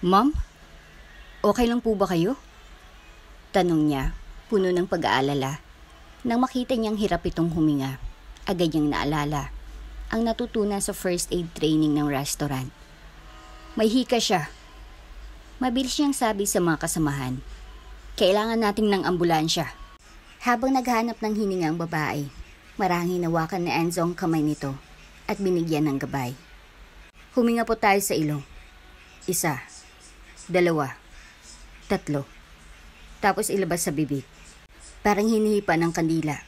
Ma'am, okay lang po ba kayo? Tanong niya, puno ng pag-aalala. Nang makita niyang hirap itong huminga, agad niyang naalala ang natutunan sa first aid training ng restaurant. May hika siya. Mabilis niyang sabi sa mga kasamahan, kailangan nating ng ambulansya. Habang naghanap ng hininga ang babae, marahang hinawakan ni Enzo ang kamay nito at binigyan ng gabay. Huminga po tayo sa ilong. 1, 2, 3. Tapos ilabas sa bibig. Parang hinihipan ng kandila.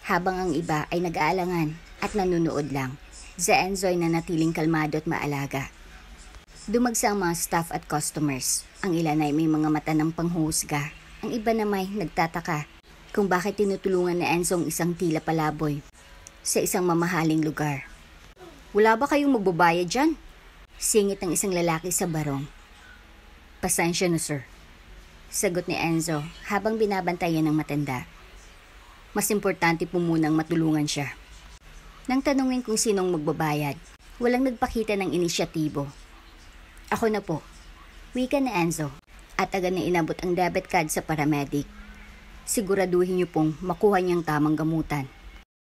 Habang ang iba ay nag-aalangan at nanunood lang, si Enzo ay nanatiling kalmado at maalaga. Dumagsa ang mga staff at customers. Ang ilan ay may mga mata ng panghuhusga. Ang iba na may nagtataka kung bakit tinutulungan ni Enzo ang isang tila palaboy sa isang mamahaling lugar. Wala ba kayong magbabayad dyan? Singit ng isang lalaki sa barong. Pasensya na sir, sagot ni Enzo habang binabantayan ng matanda. Mas importante po munang matulungan siya. Nang tanungin kung sinong magbabayad, walang nagpakita ng inisyatibo. Ako na po, wika ni Enzo, at agad na inabot ang debit card sa paramedic. Siguraduhin niyo pong makuha niyang tamang gamutan.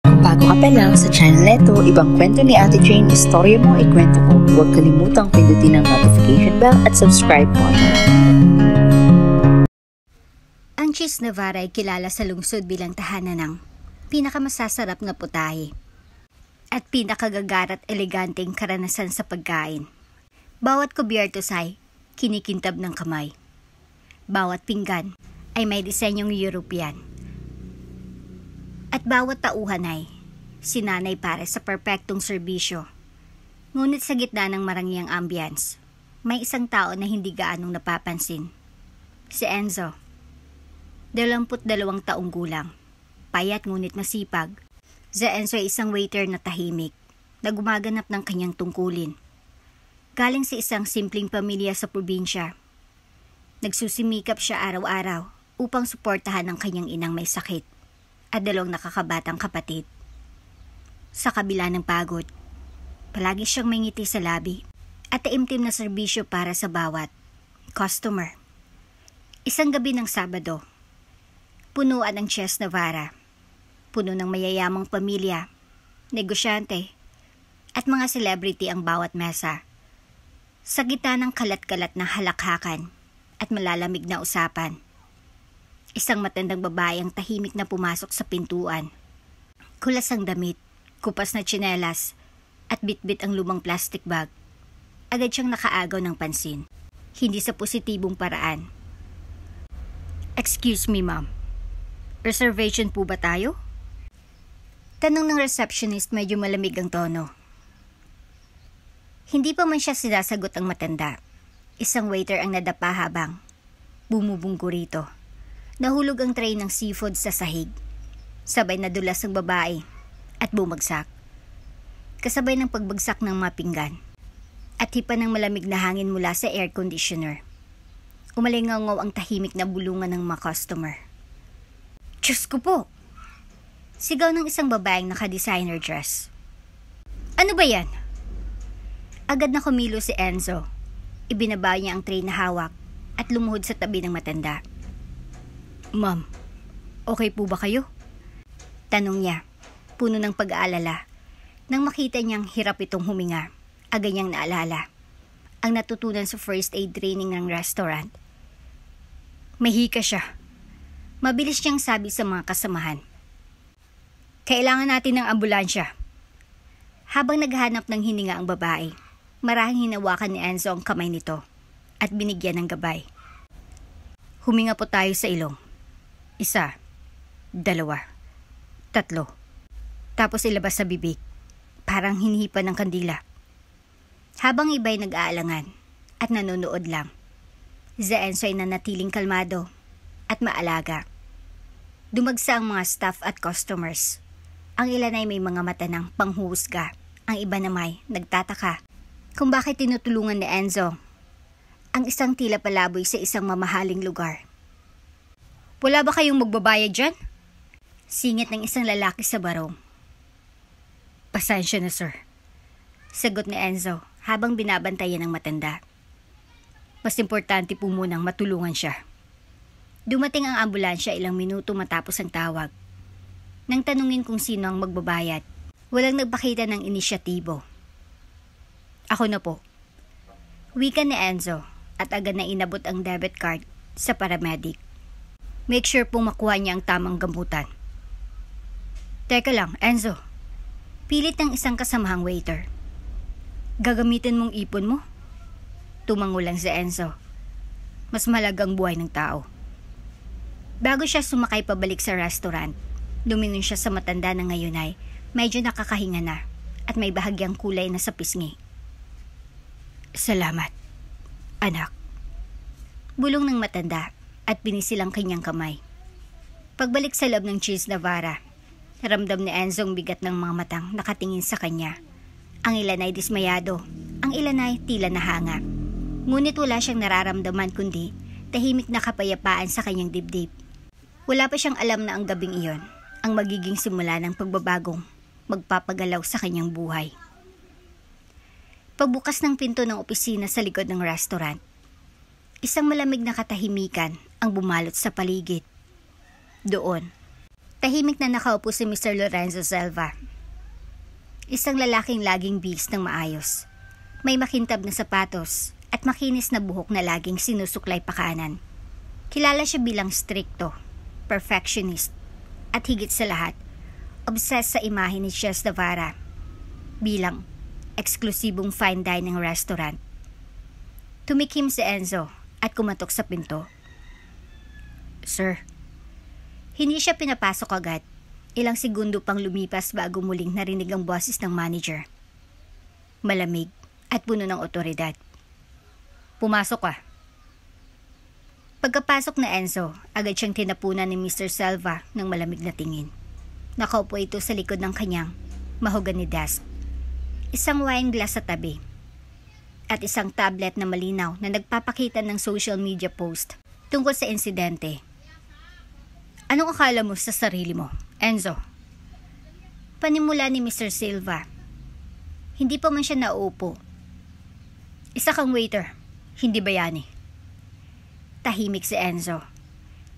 Kung bago ka pa lang sa channel neto, ibang kwento ni Ate Jane, istorya mo, ikwento ko. Huwag kalimutang pindutin ang notification bell at subscribe button. Ang Cheese Navarra ay kilala sa lungsod bilang tahanan ng pinakamasasarap na putahe at pinakagagarat eleganteng karanasan sa pagkain. Bawat kubyertos ay kinikintab ng kamay. Bawat pinggan ay may disenyong European. At bawat tauhan ay sinanay para sa perpektong serbisyo. Ngunit sa gitna ng marangyang ambience, may isang tao na hindi gaanong napapansin. Si Enzo. 22 taong gulang. Payat ngunit masipag. Si Enzo ay isang waiter na tahimik na gumaganap ng kanyang tungkulin. Galing sa isang simpleng pamilya sa probinsya. Nagsusimikap siya araw-araw upang suportahan ang kanyang inang may sakit at 2 nakakabatang kapatid. Sa kabila ng pagod, palagi siyang may ngiti sa labi at taimtim na serbisyo para sa bawat customer. Isang gabi ng Sabado, punuan ang Cheese Navarra, puno ng mayayamang pamilya, negosyante, at mga celebrity ang bawat mesa. Sa gitna ng kalat-kalat na halakhakan at malalamig na usapan, isang matandang babae ang tahimik na pumasok sa pintuan. Kulas ang damit, kupas na tsinelas, at bitbit ang lumang plastic bag. Agad siyang nakaagaw ng pansin, hindi sa positibong paraan. Excuse me, ma'am. Reservation po ba tayo? Tanong ng receptionist, medyo malamig ang tono. Hindi pa man siya sinasagot ang matanda. Isang waiter ang nadapa habang bumubunggo rito. Nahulog ang tray ng seafood sa sahig. Sabay na dulas ang babae at bumagsak. Kasabay ng pagbagsak ng mga pinggan at hipa ng malamig na hangin mula sa air conditioner. Umalingaw ang tahimik na bulungan ng mga customer. Diyos ko po! Sigaw ng isang babaeng naka-designer dress. Ano ba yan? Agad na kumilo si Enzo. Ibinaba niya ang tray na hawak at lumuhod sa tabi ng matanda. Ma'am, okay po ba kayo? Tanong niya, puno ng pag-aalala. Nang makita niyang hirap itong huminga, agad niyang naalala ang natutunan sa first aid training ng restaurant. May hika siya. Mabilis niyang sabi sa mga kasamahan, kailangan natin ng ambulansya. Habang naghahanap ng hininga ang babae, marahang hinawakan ni Enzo ang kamay nito at binigyan ng gabay. Huminga po tayo sa ilong. 1, 2, 3. Tapos ilabas sa bibig. Parang hinihipan ng kandila. Habang iba'y nag-aalangan at nanonood lang, si Enzo ay nanatiling kalmado at maalaga. Dumagsa ang mga staff at customers. Ang ilan ay may mga mata ng panghuhusga. Ang iba na may nagtataka kung bakit tinutulungan ni Enzo ang isang tila palaboy sa isang mamahaling lugar. Wala ba kayong magbabayad dyan? Singit ng isang lalaki sa barong. Pasensya na sir, sagot ni Enzo habang binabantayan ng matanda. Mas importante po munang matulungan siya. Dumating ang ambulansya ilang minuto matapos ang tawag. Nang tanungin kung sino ang magbabayad, walang nagpakita ng inisyatibo. Ako na po. Wika ni Enzo at agad na inabot ang debit card sa paramedic. Make sure pong makuha niya ang tamang gamutan. Teka lang, Enzo. Pilit ng isang kasamahang waiter. Gagamitin mong ipon mo? Tumango lang si Enzo. Mas mahalagang buhay ng tao. Bago siya sumakay pabalik sa restaurant, lumingon siya sa matanda na ngayon ay medyo nakakahinga na at may bahagyang kulay na sa pisngi. Salamat, anak. Bulong ng matanda at pinisilang kanyang kamay. Pagbalik sa loob ng Cheese Navarra, naramdam ni Enzo ang bigat ng mga matang nakatingin sa kanya. Ang ilan ay dismayado, ang ilan ay tila nahanga. Ngunit wala siyang nararamdaman kundi tahimik na kapayapaan sa kanyang dibdib. Wala pa siyang alam na ang gabing iyon ang magiging simula ng pagbabagong magpapagalaw sa kanyang buhay. Pagbukas ng pinto ng opisina sa likod ng restaurant, isang malamig na katahimikan ang bumalot sa paligid. Doon, tahimik na nakaupo si Mr. Lorenzo Selva. Isang lalaking laging bihis ng maayos. May makintab na sapatos at makinis na buhok na laging sinusuklay pakanan. Kilala siya bilang strikto, perfectionist, at higit sa lahat, obsessed sa imahe ni Chef Navarra bilang eksklusibong fine dining restaurant. Tumikim si Enzo at kumatok sa pinto. Sir. Hindi siya pinapasok agad. Ilang segundo pang lumipas bago muling narinig ang boses ng manager. Malamig at puno ng otoridad. Pumasok ka. Pagkapasok na Enzo, agad siyang tinapunan ni Mr. Selva ng malamig na tingin. Nakaupo ito sa likod ng kanyang mahogany desk. Isang wine glass sa tabi. At isang tablet na malinaw na nagpapakita ng social media post tungkol sa insidente. Anong akala mo sa sarili mo, Enzo? Panimula ni Mr. Silva. Hindi pa man siya nauupo. Isa kang waiter. Hindi bayani. Tahimik si Enzo.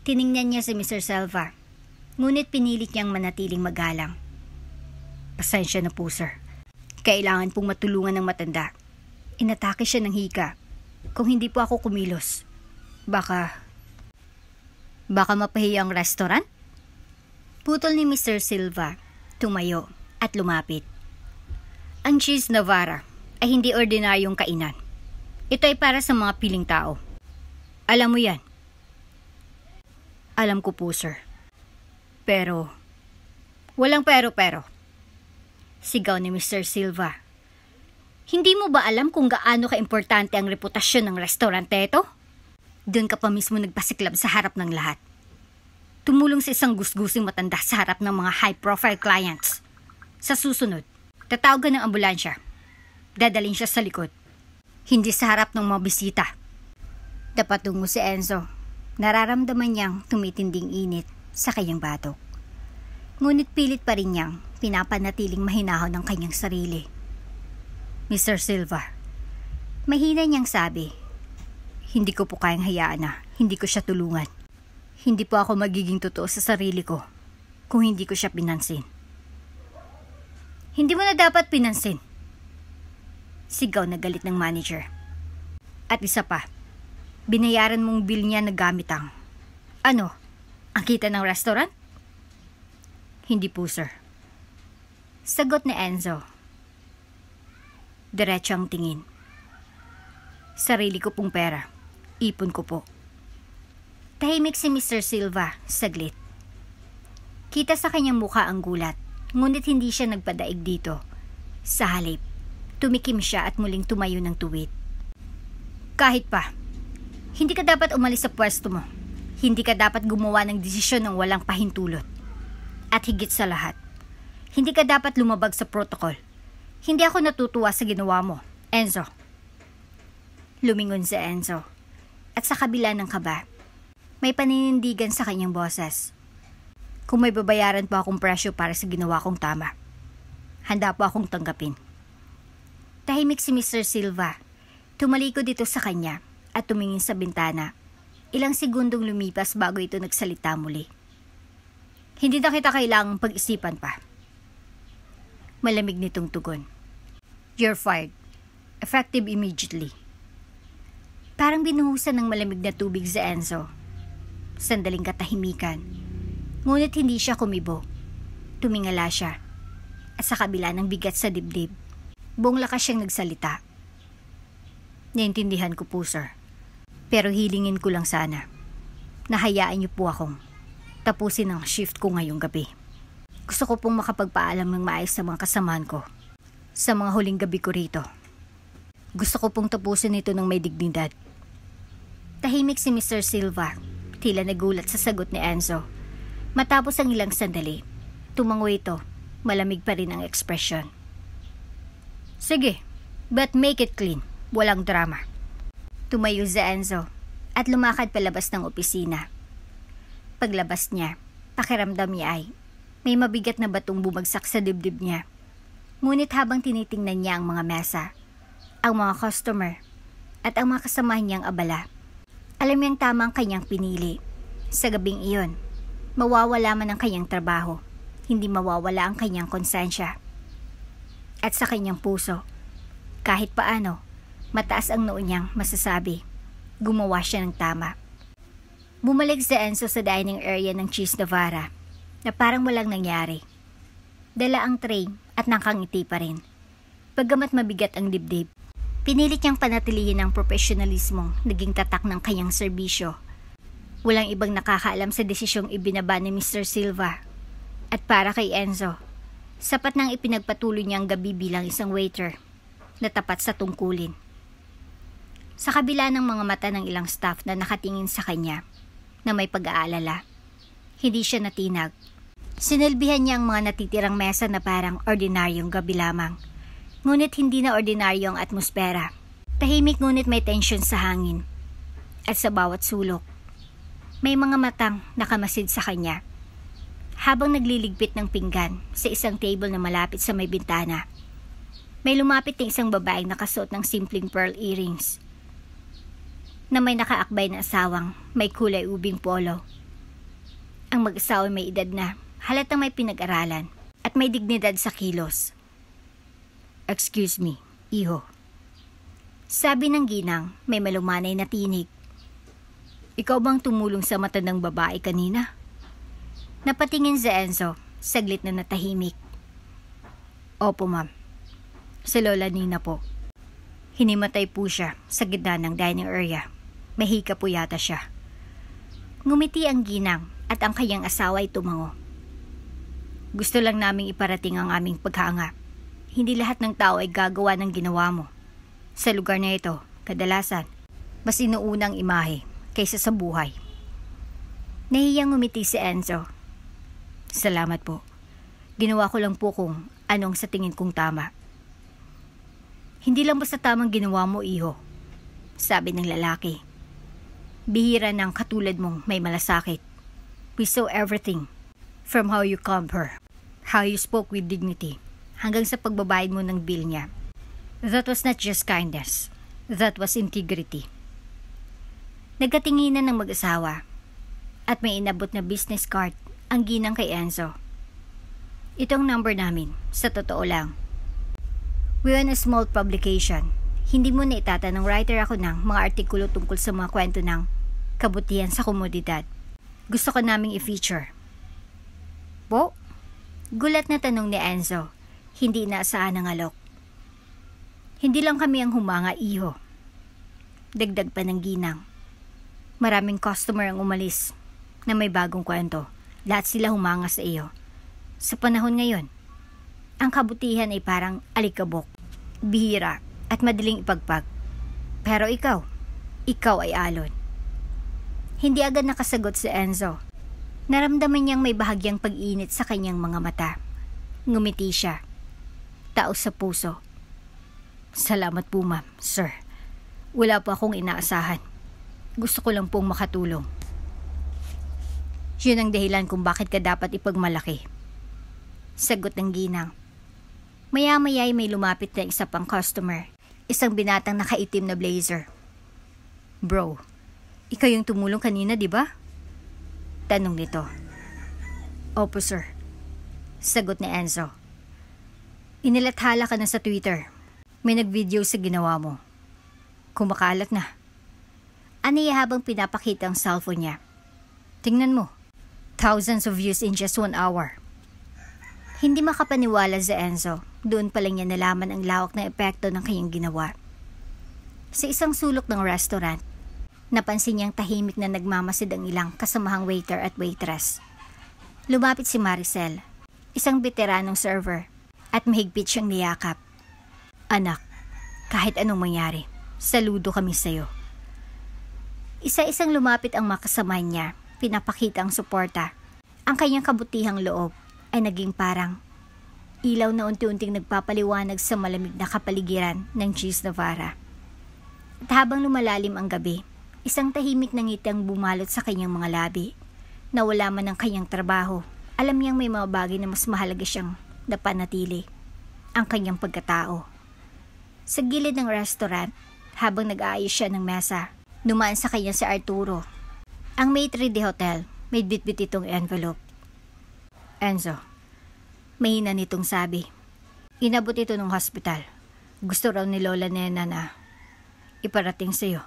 Tiningnan niya si Mr. Selva, ngunit pinilit niyang manatiling magalang. Pasensya na po, sir. Kailangan pong matulungan ng matanda. Inatake siya ng hika. Kung hindi po ako kumilos, baka mapahiya ang restaurant? Putol ni Mr. Silva, tumayo at lumapit. Ang Cheese Navarra ay hindi ordinaryong kainan. Ito ay para sa mga piling tao. Alam mo yan. Alam ko po, sir. Pero, walang pero. Sigaw ni Mr. Silva. Hindi mo ba alam kung gaano kaimportante ang reputasyon ng restaurante ito? Doon ka pa mismo nagpasiklab sa harap ng lahat. Tumulong sa isang gusgusing matanda sa harap ng mga high-profile clients. Sa susunod, tatawagan ng ambulansya. Dadalhin siya sa likod. Hindi sa harap ng mga bisita. Napatungo si Enzo. Nararamdaman niyang tumitinding init sa kanyang batok. Ngunit pilit pa rin niyang pinapanatiling mahinahon ang kanyang sarili. Mr. Silva, mahina niyang sabi, hindi ko po kayang hayaan na hindi ko siya tulungan. Hindi po ako magiging totoo sa sarili ko kung hindi ko siya pinansin. Hindi mo na dapat pinansin. Sigaw na galit ng manager. At isa pa, binayaran mong bill niya na gamit ang ang kita ng restaurant? Hindi po, sir. Sagot ni Enzo. Diretso ang tingin. Sarili ko pong pera. Ipon ko po. Tahimik si Mr. Silva, saglit. Kita sa kanyang mukha ang gulat, ngunit hindi siya nagpadaig dito. Sa halip, tumikim siya at muling tumayo ng tuwid. Kahit pa, hindi ka dapat umalis sa pwesto mo. Hindi ka dapat gumawa ng desisyon ng walang pahintulot. At higit sa lahat, hindi ka dapat lumabag sa protocol. Hindi ako natutuwa sa ginawa mo, Enzo. Lumingon si Enzo. At sa kabila ng kaba, may paninindigan sa kanyang boses. Kung may babayaran pa akong presyo para sa ginawa kong tama, handa po akong tanggapin. Tahimik si Mr. Silva. Tumalikod dito sa kanya at tumingin sa bintana. Ilang segundong lumipas bago ito nagsalita muli. Hindi na kita kailangang pag-isipan pa. Malamig nitong tugon. You're fired. Effective immediately. Parang binuhusan ng malamig na tubig si Enzo. Sandaling katahimikan. Ngunit hindi siya kumibo. Tumingala siya. At sa kabila ng bigat sa dibdib, buong lakas siyang nagsalita. Naintindihan ko po, sir. Pero hilingin ko lang sana. Nahayaan niyo po akong tapusin ang shift ko ngayong gabi. Gusto ko pong makapagpaalam ng maayos sa mga kasamahan ko sa mga huling gabi ko rito. Gusto ko pong tapusin ito ng may dignidad. Tahimik si Mr. Silva, tila nagulat sa sagot ni Enzo. Matapos ang ilang sandali, tumango ito, malamig pa rin ang ekspresyon. Sige, but make it clean, walang drama. Tumayo si Enzo at lumakad palabas ng opisina. Paglabas niya, pakiramdam niya ay may mabigat na batong bumagsak sa dibdib niya. Ngunit habang tinitingnan niya ang mga mesa, ang mga customer, at ang mga kasamahan niyang abala, alam niyang tama ang kanyang pinili. Sa gabing iyon, mawawala man ang kanyang trabaho, hindi mawawala ang kanyang konsensya. At sa kanyang puso, kahit paano, mataas ang noo niyang masasabi, gumawa siya ng tama. Bumalik si Enzo sa dining area ng Cheese Navarra na parang walang nangyari. Dala ang tray at nakangiti pa rin. Bagamat mabigat ang dibdib, pinilit niyang panatilihin ang profesionalismong naging tatak ng kanyang serbisyo. Walang ibang nakakaalam sa desisyong ibinaba ni Mr. Silva. At para kay Enzo, sapat nang ipinagpatuloy niyang gabi bilang isang waiter na tapat sa tungkulin. Sa kabila ng mga mata ng ilang staff na nakatingin sa kanya na may pag-aalala, hindi siya natinag. Sinilbihan niya ang mga natitirang mesa na parang ordinaryong gabi lamang. Ngunit hindi na ordinaryo ang atmosfera. Tahimik ngunit may tensyon sa hangin. At sa bawat sulok, may mga matang nakamasid sa kanya. Habang nagliligpit ng pinggan sa isang table na malapit sa may bintana, may lumapit ng isang babaeng nakasuot ng simpleng pearl earrings na may nakaakbay na asawang may kulay ubing polo. Ang mag-asawa may edad na, halatang may pinag-aralan at may dignidad sa kilos. Excuse me, iho. Sabi ng ginang, may malumanay na tinig. Ikaw bang tumulong sa matandang babae kanina? Napatingin si Enzo, saglit na natahimik. Opo, ma'am. Si Lola Nina po. Hinimatay po siya sa gitna ng dining area. Mahika po yata siya. Ngumiti ang ginang at ang kanyang asawa ay tumango. Gusto lang naming iparating ang aming paghanga. Hindi lahat ng tao ay gagawa ng ginawa mo. Sa lugar na ito, kadalasan, mas inuunang imahe kaysa sa buhay. Nahiyang ngumiti si Enzo. Salamat po. Ginawa ko lang po kung anong sa tingin kong tama. Hindi lang basta tamang ginawa mo, iho. Sabi ng lalaki. Bihira ng katulad mong may malasakit. We saw everything. From how you calmed her, how you spoke with dignity, hanggang sa pagbabayad mo ng bill niya. That was not just kindness. That was integrity. Nagkatinginan ng mag-asawa at may inabot na business card ang ginang kay Enzo. Itong number namin, sa totoo lang. We run a small publication. Hindi mo na itatanong writer ako ng mga artikulo tungkol sa mga kwento ng kabutihan sa komodidad. Gusto ko naming i-feature. Po? Gulat na tanong ni Enzo. Hindi inaasahan ng alok. Hindi lang kami ang humanga, iho. Dagdag pa ng ginang. Maraming customer ang umalis na may bagong kwento. Lahat sila humanga sa iyo. Sa panahon ngayon, ang kabutihan ay parang alikabok, bihira at madaling ipagpag. Pero ikaw ay alon. Hindi agad nakasagot si Enzo. Naramdaman niyang may bahagyang pag-init sa kanyang mga mata. Ngumiti siya. Taos sa puso. Salamat po, ma'am, sir. Wala po akong inaasahan. Gusto ko lang pong makatulong. Yun ang dahilan kung bakit ka dapat ipagmalaki. Sagot ng ginang. Maya-maya ay may lumapit na isa pang customer. Isang binatang nakaitim na blazer. Bro, ikaw yung tumulong kanina, di ba? Tanong nito. Opo, sir. Sagot ni Enzo. Inilathala ka na sa Twitter. May nag-video sa ginawa mo. Kumakalat na. Aniya habang pinapakita ang cellphone niya. Tingnan mo. Thousands of views in just 1 hour. Hindi makapaniwala si Enzo. Doon pa lang niya nalaman ang lawak ng epekto ng kanyang ginawa. Sa isang sulok ng restaurant, napansin niyang tahimik na nagmamasid ang ilang kasamahang waiter at waitress. Lumapit si Maricel, isang veteranong server, at mahigpit siyang niyakap. Anak, kahit anong mangyari, saludo kami sa'yo. Isa-isang lumapit ang makasama niya, pinapakita ang suporta. Ang kanyang kabutihang loob ay naging parang ilaw na unti-unting nagpapaliwanag sa malamig na kapaligiran ng Cheese Navarra. At habang lumalalim ang gabi, isang tahimik na ngiti ang bumalot sa kanyang mga labi. Nawala man ang kanyang trabaho, alam niyang may mga bagay na mas mahalaga siyang napanatili, ang kanyang pagkatao. Sa gilid ng restaurant, habang nag-aayos siya ng mesa, dumaan sa kanya si Arturo. Ang maitre de hotel, may bitbit itong envelope. Enzo, mahina nitong sabi. Inabot ito ng hospital. Gusto raw ni Lola Nena na iparating sa'yo.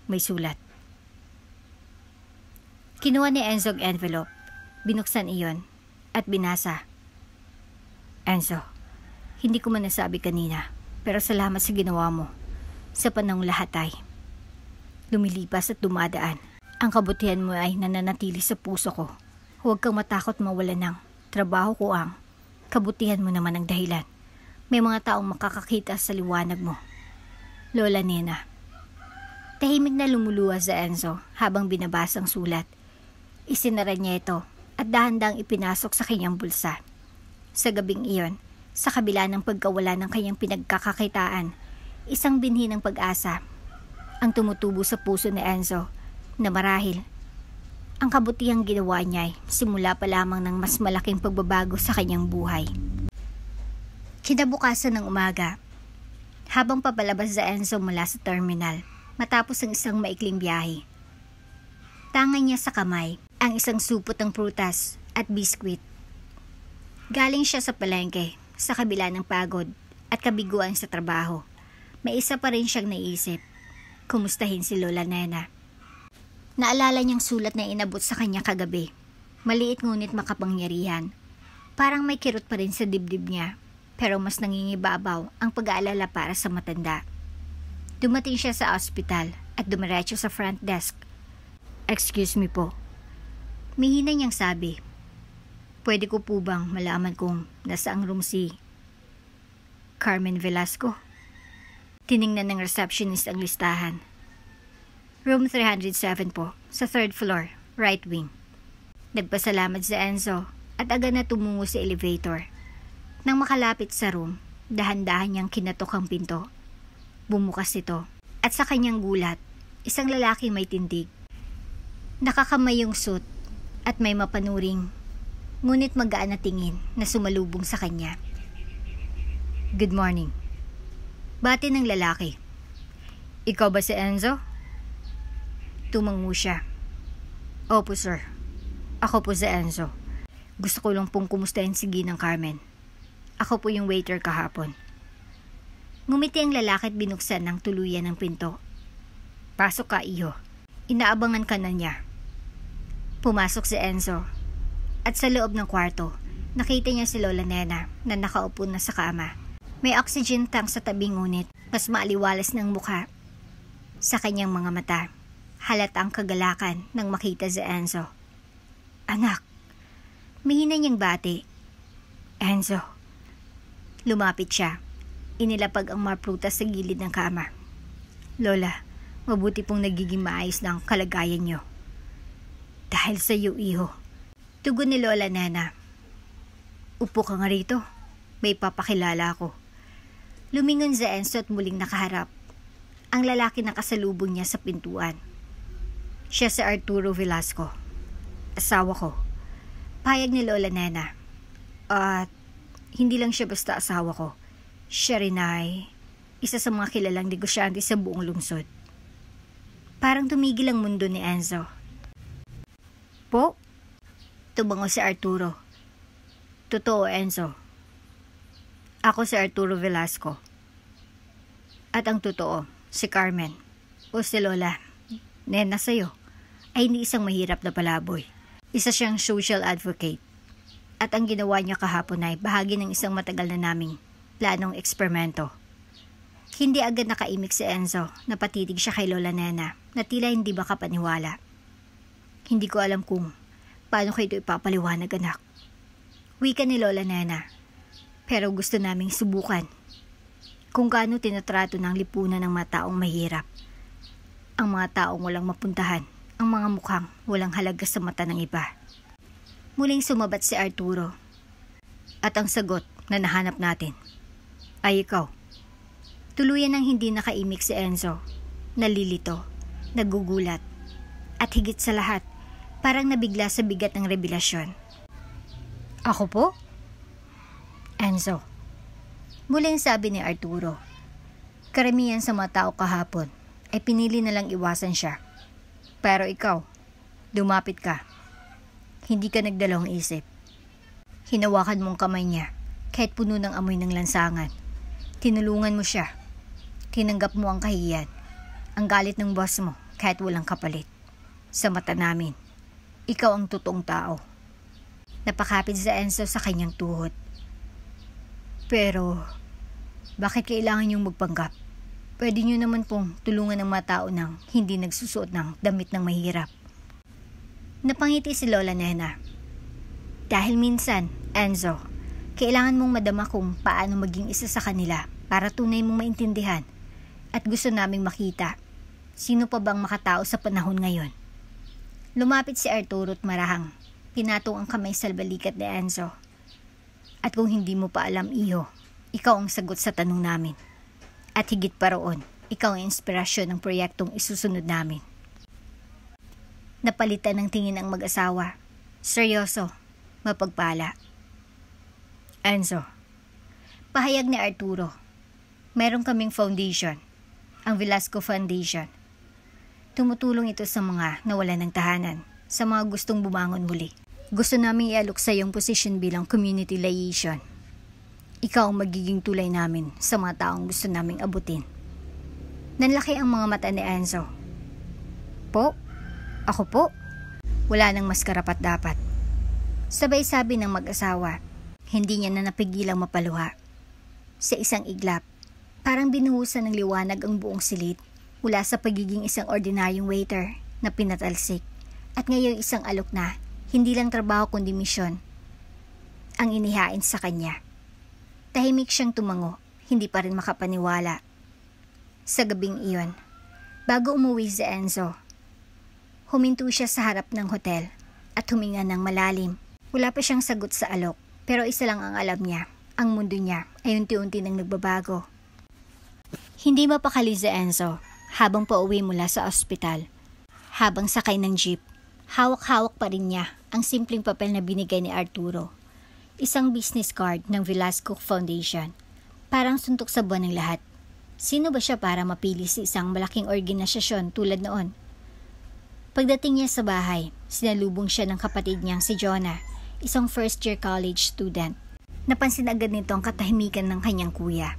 May sulat. Kinuha ni Enzo ang envelope. Binuksan iyon at binasa. Enzo, hindi ko man nasabi kanina, pero salamat sa ginawa mo. Sa panahong lahat ay lumilipas at dumadaan. Ang kabutihan mo ay nananatili sa puso ko. Huwag kang matakot mawala ng trabaho ko ang kabutihan mo naman ang dahilan. May mga taong makakakita sa liwanag mo. Lola Nena. Tahimik na lumuluwas sa Enzo habang binabasa ang sulat. Isinara niya ito at dahan-dahang ipinasok sa kanyang bulsa. Sa gabing iyon, sa kabila ng pagkawala ng kanyang pinagkakakitaan, isang binhi ng pag-asa ang tumutubo sa puso ni Enzo na marahil ang kabutihang ginawa niya ay simula pa lamang ng mas malaking pagbabago sa kanyang buhay. Kinabukasan ng umaga, habang papalabas sa Enzo mula sa terminal matapos ang isang maikling biyahe, tangan niya sa kamay ang isang supot ng prutas at biskwit. Galing siya sa palengke sa kabila ng pagod at kabiguan sa trabaho. May isa pa rin siyang naisip. Kumustahin si Lola Nena. Naalala niyang sulat na inabot sa kanya kagabi. Maliit ngunit makapangyarihan. Parang may kirot pa rin sa dibdib niya, pero mas nangingibabaw ang pag-aalala para sa matanda. Dumating siya sa ospital at dumiretso sa front desk. Excuse me po. Mihina niyang sabi. Pwede ko po bang malaman kung nasaang room si Carmen Velasco? Tiningnan ng receptionist ang listahan. Room 307 po, sa 3rd floor, right wing. Nagpasalamat si Enzo at agad na tumungo sa elevator. Nang makalapit sa room, dahan-dahan niyang kinatok ang pinto. Bumukas ito at sa kanyang gulat, isang lalaki may tindig. Nakakamayong suit at may mapanuring ngunit magaan na tingin na sumalubong sa kanya. Good morning. Bati ng lalaki. Ikaw ba si Enzo? Tumango siya. Opo sir. Ako po si Enzo. Gusto ko lang pong kumustahin si Ginang Carmen. Ako po yung waiter kahapon. Ngumiti ang lalaki at binuksan ng tuluyan ng pinto. Pasok ka, iho. Inaabangan ka na niya. Pumasok si Enzo. At sa loob ng kwarto, nakita niya si Lola Nena na nakaupo na sa kama. May oxygen tank sa tabi ngunit mas maaliwalas ng mukha. Sa kanyang mga mata, halata ang kagalakan nang makita si Enzo. Anak, mihina niyang bati. Enzo. Lumapit siya. Inilapag ang mga prutas sa gilid ng kama. Lola, mabuti pong nagiging maayos na ang kalagayan niyo. Dahil sa iyo, iho. Tugon ni Lola Nena. Upo ka nga rito. May papakilala ako. Lumingon si Enzo at muling nakaharap. Ang lalaki na kasalubong niya sa pintuan. Siya si Arturo Velasco. Asawa ko. Payag ni Lola Nena. At hindi lang siya basta asawa ko. Siya rin ay isa sa mga kilalang negosyante sa buong lungsod. Parang tumigil ang mundo ni Enzo. Po? Tumango si Arturo. Totoo, Enzo. Ako si Arturo Velasco. At ang totoo, si Carmen, o si Lola, Nena sa'yo, ay hindi isang mahirap na palaboy. Isa siyang social advocate. At ang ginawa niya kahapon ay bahagi ng isang matagal na naming planong eksperimento. Hindi agad nakaimik si Enzo na patitig siya kay Lola Nena na tila hindi makapaniwala. Hindi ko alam kung paano ko ito ipapaliwanag, anak. Wika ni Lola Nena. Pero gusto naming subukan kung gaano tinatrato ng lipunan ng mga taong mahirap. Ang mga taong walang mapuntahan, ang mga mukhang walang halaga sa mata ng iba. Muling sumabat si Arturo. At ang sagot na nahanap natin ay ikaw. Tuluyan ng hindi nakaimik si Enzo. Nalilito, nagugulat, at higit sa lahat, parang nabigla sa bigat ng revelasyon. Ako po? Enzo. Muling sabi ni Arturo. Karamihan sa mga tao kahapon ay pinili na lang iwasan siya. Pero ikaw, lumapit ka. Hindi ka nagdalawang isip. Hinawakan mong kamay niya kahit puno ng amoy ng lansangan. Tinulungan mo siya. Tinanggap mo ang kahiyan. Ang galit ng boss mo kahit walang kapalit. Sa mata namin, ikaw ang totoong tao. Napakapit si Enzo sa kanyang tuhod. Pero, bakit kailangan niyong magpanggap? Pwede niyo naman pong tulungan ng mga tao nang hindi nagsusuot ng damit ng mahirap. Napangiti si Lola Nena. Dahil minsan, Enzo, kailangan mong madama kung paano maging isa sa kanila para tunay mong maintindihan. At gusto naming makita, sino pa bang makatao sa panahon ngayon? Lumapit si Arturo at marahang pinatong ang kamay sa balikat ni Enzo. At kung hindi mo pa alam, iho, ikaw ang sagot sa tanong namin. At higit pa roon, ikaw ang inspirasyon ng proyektong isusunod namin. Napalitan ng tingin ang mag-asawa. Seryoso, mapagpala. Enzo, pahayag ni Arturo. Meron kaming foundation, ang Velasco Foundation. Tumutulong ito sa mga nawalan ng tahanan, sa mga gustong bumangon muli. Gusto namin ialok sa iyong posisyon bilang community liaison. Ikaw ang magiging tulay namin sa mga taong gusto naming abutin. Nanlaki ang mga mata ni Enzo. Po? Ako po? Wala nang mas karapat-dapat. Sabay sabi ng mag-asawa, hindi niya na napigilang mapaluha. Sa isang iglap, parang binuhusan ng liwanag ang buong silid mula sa pagiging isang ordinaryong waiter na pinatalsik at ngayong isang alok na hindi lang trabaho kundi misyon ang inihain sa kanya. Tahimik siyang tumango, hindi pa rin makapaniwala. Sa gabing iyon, bago umuwi si Enzo, huminto siya sa harap ng hotel at huminga ng malalim. Wala pa siyang sagot sa alok, pero isa lang ang alam niya, ang mundo niya ay unti-unti nang nagbabago. Hindi mapakali si Enzo habang pauwi mula sa ospital. Habang sakay ng jeep, hawak-hawak pa rin niya ang simpleng papel na binigay ni Arturo. Isang business card ng Velasco Foundation. Parang suntok sa buwan ng lahat. Sino ba siya para mapili sa isang malaking organisasyon tulad noon? Pagdating niya sa bahay, sinalubong siya ng kapatid niyang si Jonah, isang first-year college student. Napansin agad nito ang katahimikan ng kanyang kuya.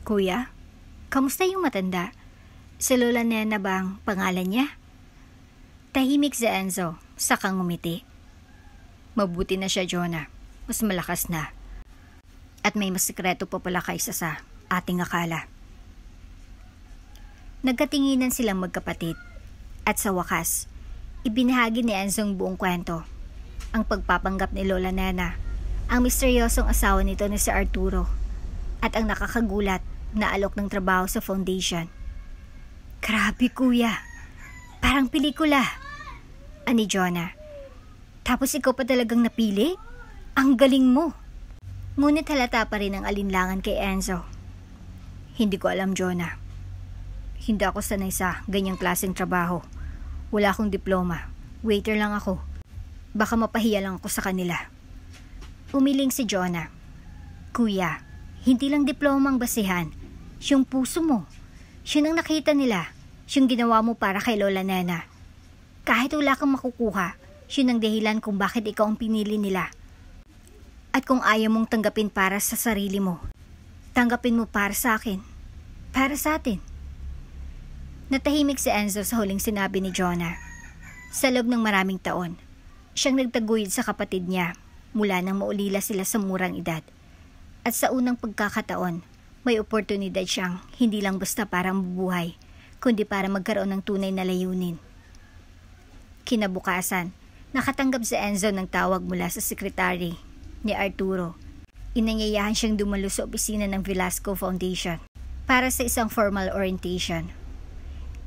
Kuya, kamusta yung matanda? Si Lola Nena bang pangalan niya? Tahimik si Enzo, sakang ngumiti. Mabuti na siya, Jonah. Mas malakas na. At may mas sekreto pa pala kaysa sa ating akala. Nagkatinginan silang magkapatid. At sa wakas, ibinahagi ni Enzo ang buong kwento. Ang pagpapanggap ni Lola Nena, ang misteryosong asawa nito ni si Arturo, at ang nakakagulat na alok ng trabaho sa foundation. Grabe kuya, parang pelikula. Ani Jonah. Tapos ikaw pa talagang napili? Ang galing mo. Ngunit halata pa rin ang alinlangan kay Enzo. Hindi ko alam, Jonah. Hindi ako sanay sa ganyang klaseng trabaho. Wala akong diploma. Waiter lang ako. Baka mapahiya lang ako sa kanila. Umiling si Jonah. Kuya, hindi lang diploma ang basihan. Yung puso mo. Yun ang nakita nila. Yung ginawa mo para kay Lola Nena. Kahit wala kang makukuha, yun ang dahilan kung bakit ikaw ang pinili nila. At kung ayaw mong tanggapin para sa sarili mo, tanggapin mo para sa akin. Para sa atin. Natahimik si Enzo sa huling sinabi ni Jonah. Sa loob ng maraming taon, siyang nagtaguyod sa kapatid niya mula nang maulila sila sa murang edad. At sa unang pagkakataon, may oportunidad siyang hindi lang basta para mabuhay, kundi para magkaroon ng tunay na layunin. Kinabukasan, nakatanggap si Enzo ng tawag mula sa sekretary ni Arturo. Inanyayahan siyang dumalo sa opisina ng Velasco Foundation para sa isang formal orientation.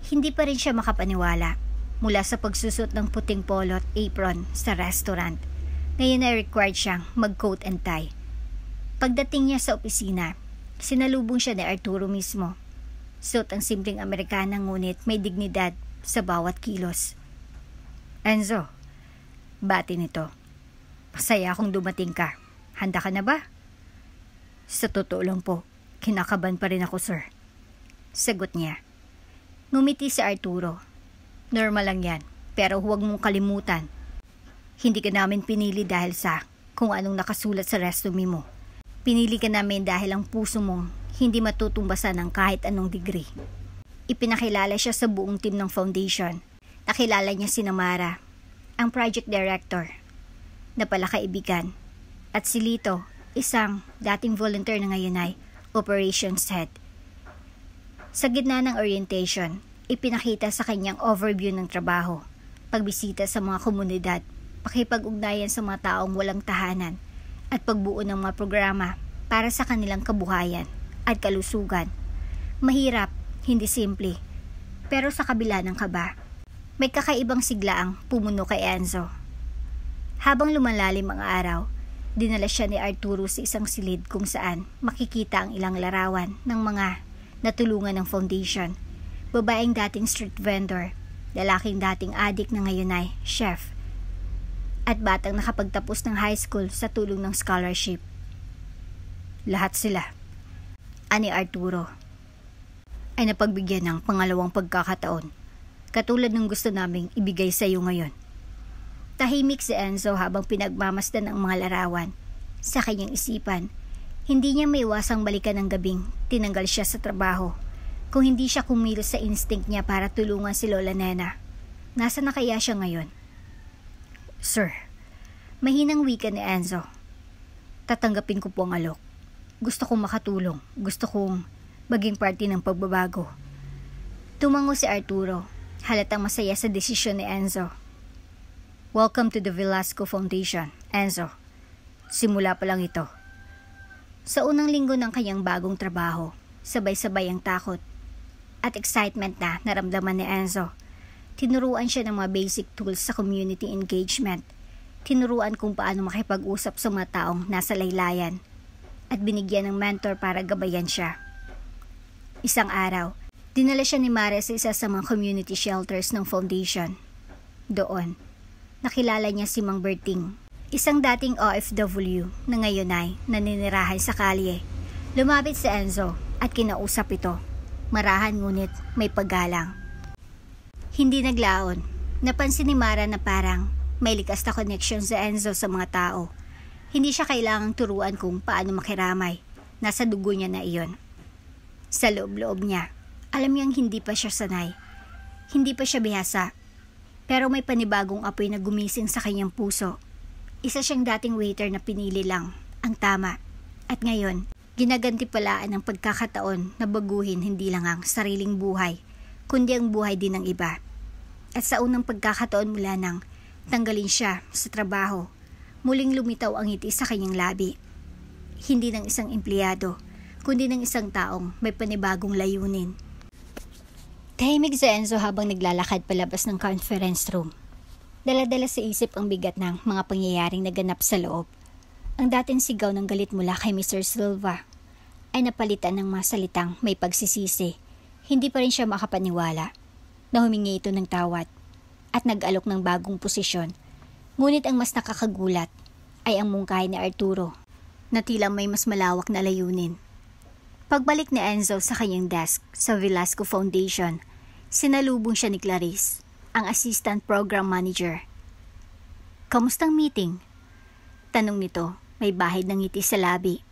Hindi pa rin siya makapaniwala mula sa pagsusot ng puting polo at apron sa restaurant. Ngayon ay required siyang mag-coat and tie. Pagdating niya sa opisina, sinalubong siya ni Arturo mismo. Suot ang simpleng Amerikana ngunit may dignidad sa bawat kilos. Enzo, bati nito. Masaya akong dumating ka. Handa ka na ba? Sa totoo lang po, kinakabahan pa rin ako, sir. Sagot niya. Ngumiti si Arturo. Normal lang yan, pero huwag mong kalimutan. Hindi ka namin pinili dahil sa kung anong nakasulat sa resume mo. Pinili ka namin dahil ang puso mong hindi matutumbasan ng kahit anong degree. Ipinakilala siya sa buong team ng foundation. Nakilala niya si Namara, ang project director, na pala kaibigan, at si Lito, isang dating volunteer na ngayon ay operations head. Sa gitna ng orientation, ipinakita sa kanyang overview ng trabaho, pagbisita sa mga komunidad, pakipag-ugnayan sa mga taong walang tahanan, at pagbuo ng mga programa para sa kanilang kabuhayan at kalusugan. Mahirap, hindi simple, pero sa kabila ng kaba, may kakaibang siglaang pumuno kay Enzo. Habang lumalalim ang araw, dinala siya ni Arturo sa isang silid kung saan makikita ang ilang larawan ng mga natulungan ng foundation. Babaeng dating street vendor, lalaking dating adik na ngayon ay chef, at batang nakapagtapos ng high school sa tulong ng scholarship. Lahat sila, ani Arturo, ay napagbigyan ng pangalawang pagkakataon, katulad ng gusto naming ibigay sa iyo ngayon. Tahimik si Enzo habang pinagmamasdan ang mga larawan. Sa kanyang isipan, hindi niya maiwasang balikan ng gabing tinanggal siya sa trabaho. Kung hindi siya kumilos sa instinct niya para tulungan si Lola Nena, nasa na kaya siya ngayon? Sir, mahinang wika ni Enzo. Tatanggapin ko po ang alok. Gusto kong makatulong. Gusto kong maging parte ng pagbabago. Tumango si Arturo. Halatang masaya sa desisyon ni Enzo. Welcome to the Velasco Foundation, Enzo. Simula pa lang ito. Sa unang linggo ng kanyang bagong trabaho, sabay-sabay ang takot at excitement na naramdaman ni Enzo. Tinuruan siya ng mga basic tools sa community engagement. Tinuruan kung paano makipag-usap sa mga taong nasa laylayan at binigyan ng mentor para gabayan siya. Isang araw, dinala siya ni Mare sa isa sa mga community shelters ng foundation. Doon, nakilala niya si Mang Berting, isang dating OFW na ngayon ay naninirahan sa kalye. Lumapit si Enzo at kinausap ito. Marahan ngunit may paggalang. Hindi naglaon. Napansin ni Mara na parang may likas na connection sa Enzo sa mga tao. Hindi siya kailangang turuan kung paano makiramay. Nasa dugo niya na iyon. Sa loob-loob niya, alam niyang hindi pa siya sanay. Hindi pa siya bihasa. Pero may panibagong apoy na gumising sa kanyang puso. Isa siyang dating waiter na pinili lang ang tama. At ngayon, ginagantipalaan ang pagkakataon na baguhin hindi lang ang sariling buhay, kundi ang buhay din ng iba. At sa unang pagkakataon mula nang tanggalin siya sa trabaho, muling lumitaw ang ngiti sa kanyang labi. Hindi ng isang empleyado, kundi ng isang taong may panibagong layunin. Tahimik si Enzo habang naglalakad palabas ng conference room. Dala-dala sa isip ang bigat ng mga pangyayaring naganap sa loob. Ang dating sigaw ng galit mula kay Mr. Silva ay napalitan ng mga salitang may pagsisisi. Hindi pa rin siya makapaniwala na humingi ito ng tawad at nag-alok ng bagong posisyon. Ngunit ang mas nakakagulat ay ang mungkahi ni Arturo na tila may mas malawak na layunin. Pagbalik ni Enzo sa kanyang desk sa Velasco Foundation, Sinalubong siya ni Clarice, ang assistant program manager. "Kamustang meeting?" Tanong nito, may bahid ng ngiti sa labi.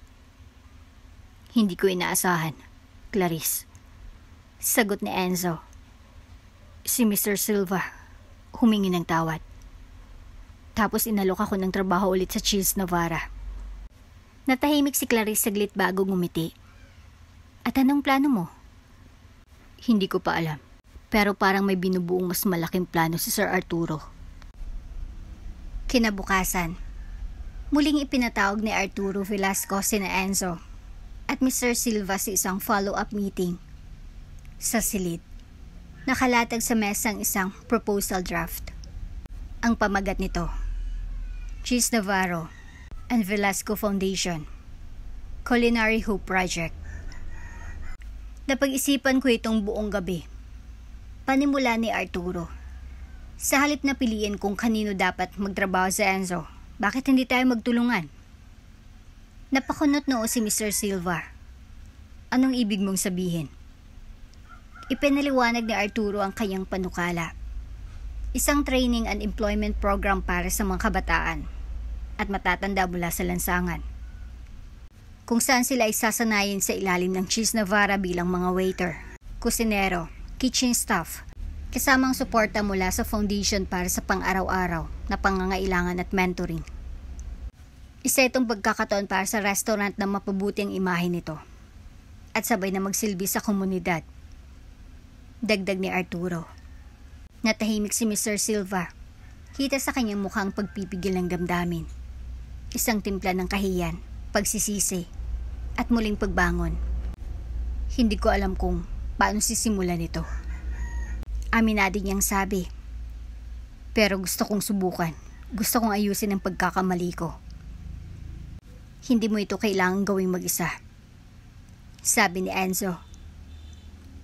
"Hindi ko inaasahan, Clarice." Sagot ni Enzo. "Si Mr. Silva, humingi ng tawad. Tapos inalok ako ng trabaho ulit sa Chills Navarra." Natahimik si Clarice saglit bago ngumiti. "At anong plano mo?" "Hindi ko pa alam. Pero parang may binubuong mas malaking plano si Sir Arturo." Kinabukasan, muling ipinatawag ni Arturo Velasco sina Enzo at Mr. Silva sa isang follow-up meeting. Sa silid, nakalatag sa mesa ang isang proposal draft. Ang pamagat nito, Cheese Navarro and Velasco Foundation, Culinary Hope Project. Napag-isipan ko itong buong gabi. Panimula ni Arturo. Sa halip na piliin kung kanino dapat magtrabaho sa Enzo, bakit hindi tayo magtulungan? Napakunot noo si Mr. Silva. "Anong ibig mong sabihin?" Ipinaliwanag ni Arturo ang kanyang panukala. Isang training and employment program para sa mga kabataan at matatanda mula sa lansangan, kung saan sila ay sasanayin sa ilalim ng Cheese Navarra bilang mga waiter, kusinero, kitchen staff, kasamang suporta mula sa foundation para sa pang-araw-araw na pangangailangan at mentoring. Isa itong pagkakataon para sa restaurant na mapabuti ang imahe nito at sabay na magsilbi sa komunidad. Dagdag ni Arturo. Natahimik si Mr. Silva. Kita sa kanyang mukhang pagpipigil ng damdamin. Isang timpla ng kahiyan, pagsisisi, at muling pagbangon. "Hindi ko alam kung paano sisimulan ito," aminado niyang sabi. "Pero gusto kong subukan. Gusto kong ayusin ang pagkakamali ko." "Hindi mo ito kailangang gawing mag-isa," sabi ni Enzo.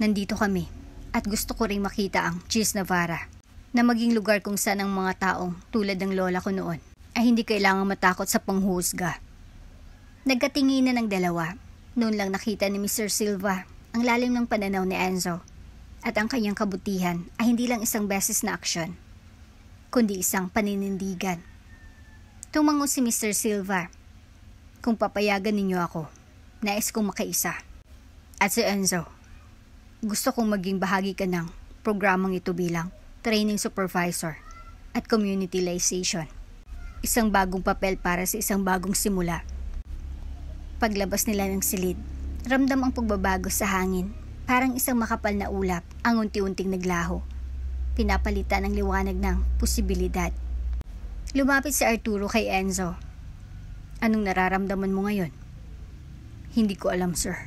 "Nandito kami at gusto ko ring makita ang Cheese Navarra na maging lugar kung saan ang mga taong tulad ng lola ko noon ay hindi kailangang matakot sa panghuhusga." Nagkatinginan ng dalawa. Noon lang nakita ni Mr. Silva ang lalim ng pananaw ni Enzo at ang kanyang kabutihan ay hindi lang isang beses na aksyon, kundi isang paninindigan. Tumango si Mr. Silva. "Kung papayagan ninyo ako, nais kong makiisa. At si Enzo, gusto kong maging bahagi ka ng programang ito bilang training supervisor at community liaison. Isang bagong papel para sa isang bagong simula." Paglabas nila ng silid, ramdam ang pagbabago sa hangin. Parang isang makapal na ulap ang unti-unting naglaho. Pinapalitan ng liwanag ng posibilidad. Lumapit si Arturo kay Enzo. "Anong nararamdaman mo ngayon?" "Hindi ko alam, sir."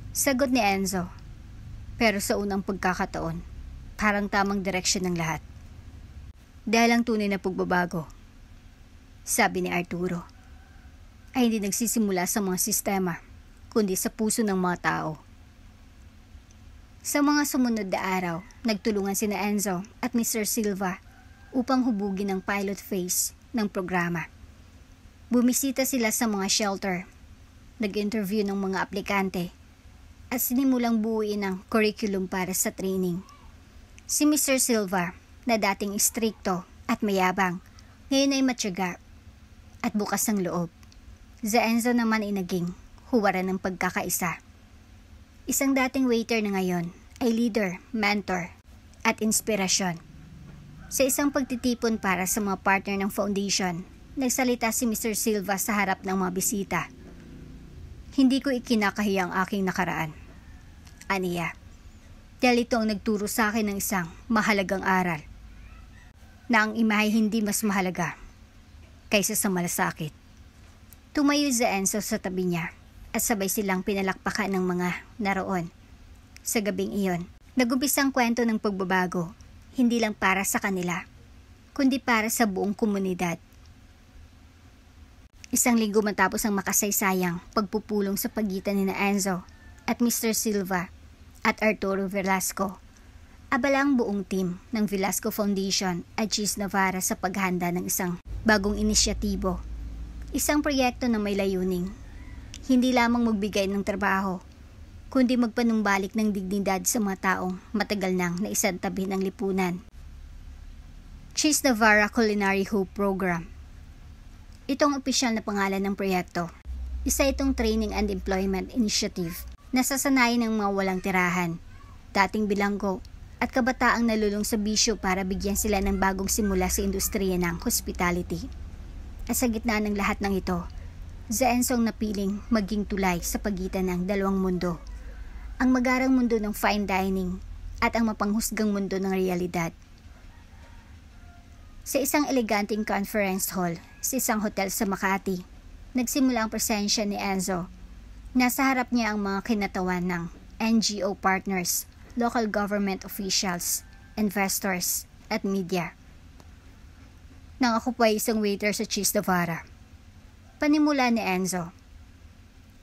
Sagot ni Enzo. Pero sa unang pagkakataon, parang tamang direksyon ng lahat. "Dahil ang tunay na pagbabago," sabi ni Arturo, "ay hindi nagsisimula sa mga sistema, kundi sa puso ng mga tao." Sa mga sumunod na araw, nagtulungan sina Enzo at Mr. Silva upang hubugin ang pilot phase ng programa. Bumisita sila sa mga shelter, nag-interview ng mga aplikante, at sinimulang buuin ang curriculum para sa training. Si Mr. Silva, na dating istrikto at mayabang, ngayon ay matyaga at bukas ng loob. Si Enzo naman ay naging huwaran ng pagkakaisa. Isang dating waiter na ngayon ay leader, mentor, at inspirasyon. Sa isang pagtitipon para sa mga partner ng foundation, nagsalita si Mr. Silva sa harap ng mga bisita. "Hindi ko ikinakahiya ang aking nakaraan, aniya, dahil ito ang nagturo sa akin ng isang mahalagang aral, na ang imahe hindi mas mahalaga kaysa sa malasakit." Tumayo si Enzo sa tabi niya at sabay silang pinalakpakan ng mga naroon. Sa gabing iyon, nag-umpisang kwento ng pagbabago, hindi lang para sa kanila, kundi para sa buong komunidad. Isang linggo matapos ang makasaysayang pagpupulong sa pagitan ni Enzo at Mr. Silva at Arturo Velasco, abala ang buong team ng Velasco Foundation at Cheese Navarra sa paghahanda ng isang bagong inisyatibo. Isang proyekto na may layuning, hindi lamang magbigay ng trabaho, kundi magpanumbalik ng dignidad sa mga taong matagal nang naisantabi ng lipunan. Cheese Navarra Culinary Hope Program. Itong opisyal na pangalan ng proyekto. Isa itong training and employment initiative na sasanayin ng mga walang tirahan, dating bilanggo, at kabataang nalulung sa bisyo para bigyan sila ng bagong simula sa industriya ng hospitality. At sa gitna ng lahat ng ito, si Enzo ang napiling maging tulay sa pagitan ng dalawang mundo. Ang magarang mundo ng fine dining at ang mapanghusgang mundo ng realidad. Sa isang eleganteng conference hall sa isang hotel sa Makati, nagsimula ang presensya ni Enzo. Nasa harap niya ang mga kinatawan ng NGO partners, local government officials, investors, at media. Nang ako po ay isang waiter sa Cheese Navarra. Panimula ni Enzo.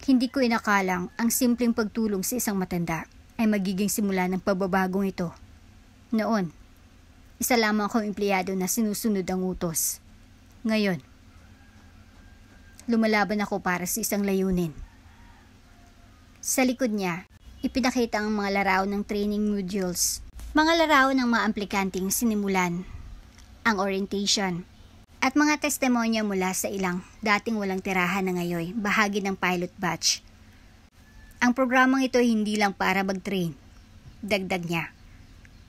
Hindi ko inakalang ang simpleng pagtulong sa isang matanda ay magiging simula ng pagbabagong ito. Noon, isa lamang akong empleyado na sinusunod ang utos. Ngayon, lumalaban ako para sa isang layunin. Sa likod niya, ipinakita ang mga larawan ng training modules. Mga larawan ng mga aplikanteng sinimulan, ang orientation, at mga testimonya mula sa ilang dating walang tirahan na ngayon bahagi ng pilot batch. Ang programang ito hindi lang para mag-train, dagdag niya,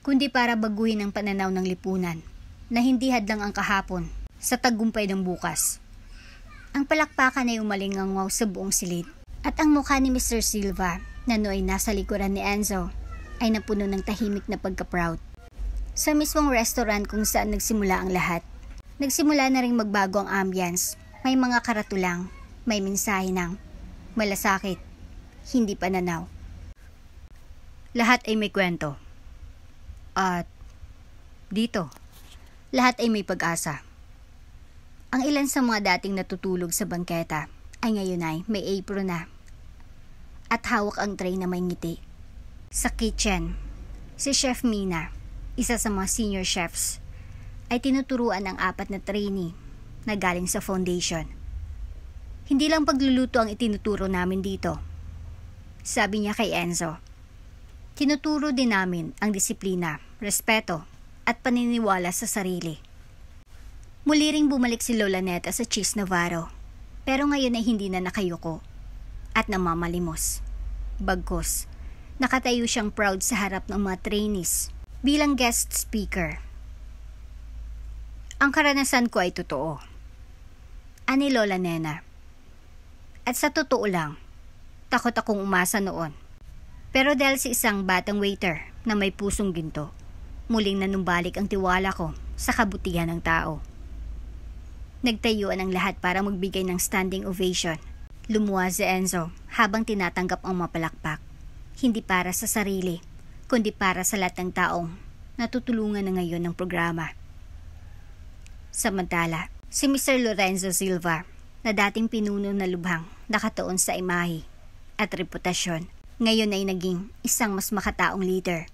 kundi para baguhin ang pananaw ng lipunan na hindi hadlang ang kahapon sa tagumpay ng bukas. Ang palakpakan ay umalingangaw sa buong silid at ang mukha ni Mr. Silva na nooy nasa likuran ni Enzo ay napuno ng tahimik na pagka-proud. Sa mismong restaurant kung saan nagsimula ang lahat, nagsimula na rin magbago ang ambience. May mga karatulang, may mensahe ng malasakit, hindi pananaw. Lahat ay may kwento. At dito, lahat ay may pag-asa. Ang ilan sa mga dating natutulog sa bangketa ay ngayon ay may apron na at hawak ang tray na may ngiti. Sa kitchen, si Chef Mina, isa sa mga senior chefs, ay tinuturuan ng 4 na trainee na galing sa foundation. Hindi lang pagluluto ang itinuturo namin dito. Sabi niya kay Enzo, tinuturo din namin ang disiplina, respeto, at paniniwala sa sarili. Muli ring bumalik si Lola Neta sa Cheese Navarro, pero ngayon ay hindi na nakayuko at namamalimos. Bagkus, nakatayo siyang proud sa harap ng mga trainees bilang guest speaker. Ang karanasan ko ay totoo, ani Lola Nena. At sa totoo lang, takot akong umasa noon. Pero dahil sa isang batang waiter na may pusong ginto, muling nanumbalik ang tiwala ko sa kabutihan ng tao. Nagtayuan ang lahat para magbigay ng standing ovation. Lumuha si Enzo habang tinatanggap ang mapalakpak. Hindi para sa sarili, kundi para sa lahat ng taong natutulungan na ngayon ng programa. Samantala, si Mr. Lorenzo Silva, na dating pinuno na lubhang nakatuon sa imahe at reputasyon, ngayon ay naging isang mas makataong leader.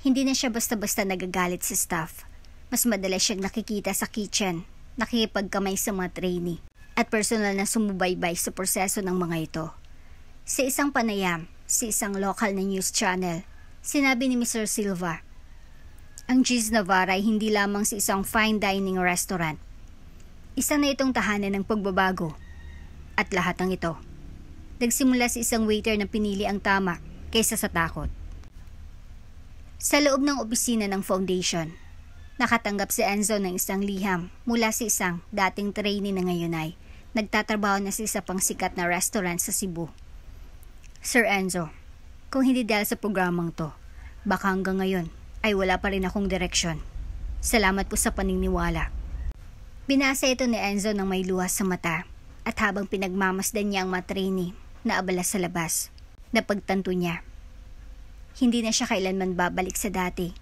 Hindi na siya basta-basta nagagalit sa staff. Mas madalas siyang nakikita sa kitchen, nakikipagkamay sa mga trainee, at personal na sumubaybay sa proseso ng mga ito. Sa isang panayam, sa isang local na news channel, sinabi ni Mr. Silva, ang Cheese Navarra ay hindi lamang sa isang fine dining restaurant. Isa na itong tahanan ng pagbabago. At lahat ng ito, nagsimula sa isang waiter na pinili ang tama kaysa sa takot. Sa loob ng opisina ng foundation, nakatanggap si Enzo ng isang liham mula sa isang dating trainee na ngayon ay nagtatrabaho na sa isa pang sikat na restaurant sa Cebu. Sir Enzo, kung hindi dahil sa programang to, baka hanggang ngayon ay wala pa rin akong direksyon. Salamat po sa paniniwala. Binasa ito ni Enzo ng may luha sa mata at habang pinagmamasdan niya ang mga trainee na abala sa labas, napagtanto niya. Hindi na siya kailanman babalik sa dati.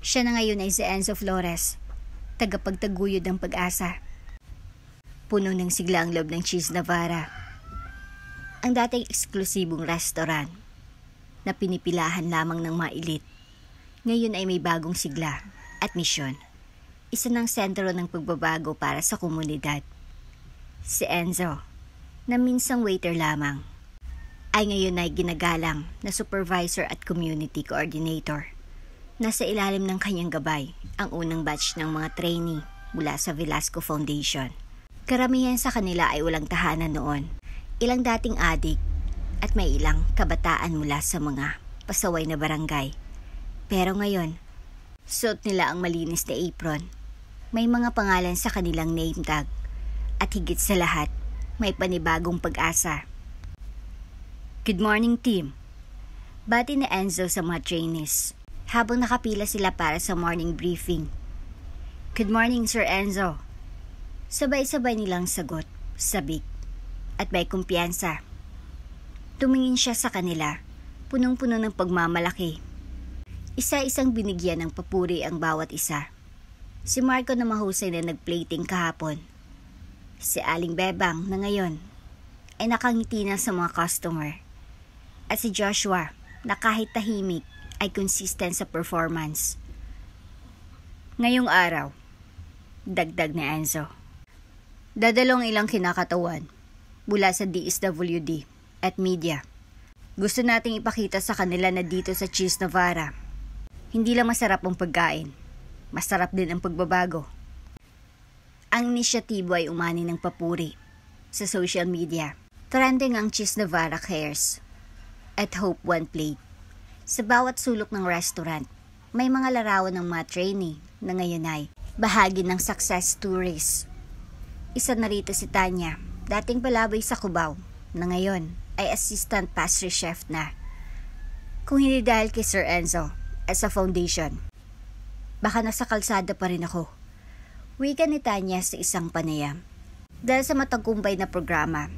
Siya na ngayon ay si Enzo Flores, tagapagtaguyod ng pag-asa. Puno ng sigla ang loob ng Cheese Navarra. Ang dating eksklusibong restaurant na pinipilahan lamang ng mga elite, ngayon ay may bagong sigla at misyon. Isa ng sentro ng pagbabago para sa komunidad. Si Enzo, na minsang waiter lamang, ay ngayon ay ginagalang na supervisor at community coordinator. Nasa ilalim ng kanyang gabay ang unang batch ng mga trainee mula sa Velasco Foundation. Karamihan sa kanila ay walang tahanan noon, ilang dating adik at may ilang kabataan mula sa mga pasaway na barangay. Pero ngayon, suot nila ang malinis na apron. May mga pangalan sa kanilang name tag at higit sa lahat, may panibagong pag-asa. Good morning, team. Bati ni Enzo sa mga trainees habang nakapila sila para sa morning briefing. Good morning, Sir Enzo. Sabay-sabay nilang sagot, sabik, at may kumpiyansa. Tumingin siya sa kanila, punong-puno ng pagmamalaki. Isa-isang binigyan ng papuri ang bawat isa. Si Marco na mahusay na nagplating kahapon. Si Aling Bebang na ngayon ay nakangiti na sa mga customer. At si Joshua na kahit tahimik ay consistent sa performance. Ngayong araw, dagdag ni Enzo, dadalong ilang kinakatawan mula sa DSWD at media. Gusto nating ipakita sa kanila na dito sa Cheese Navarra, hindi lang masarap ang pagkain, masarap din ang pagbabago. Ang inisyatibo ay umani ng papuri sa social media. Trending ang Cheese Navarra Cares at Hope One Plate. Sa bawat sulok ng restaurant, may mga larawan ng mga trainee na ngayon ay bahagi ng success stories. Isa na rito si Tanya, dating palabay sa Cubao, na ngayon ay assistant pastry chef na. Kung hindi dahil kay Sir Enzo at sa foundation, baka nasa kalsada pa rin ako. Wika ni Tanya sa isang panayam. Dahil sa matagumpay na programa,